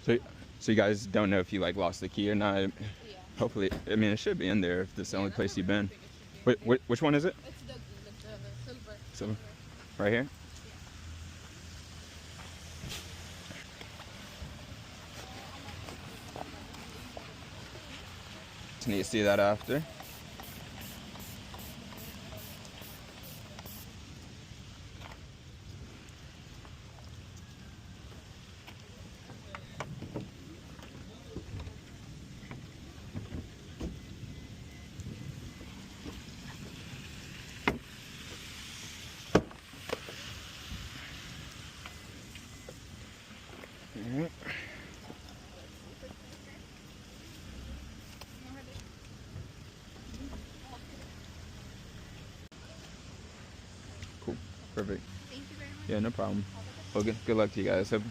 So, so you guys don't know if you like lost the key or not? Yeah. Hopefully, I mean, it should be in there if this is the only place you've been. Wait, Which one is it? it's the silver. So, right here? Just need to see that after. Alright. Cool. Perfect. Thank you very much. Yeah, no problem. Well, good luck to you guys. Hope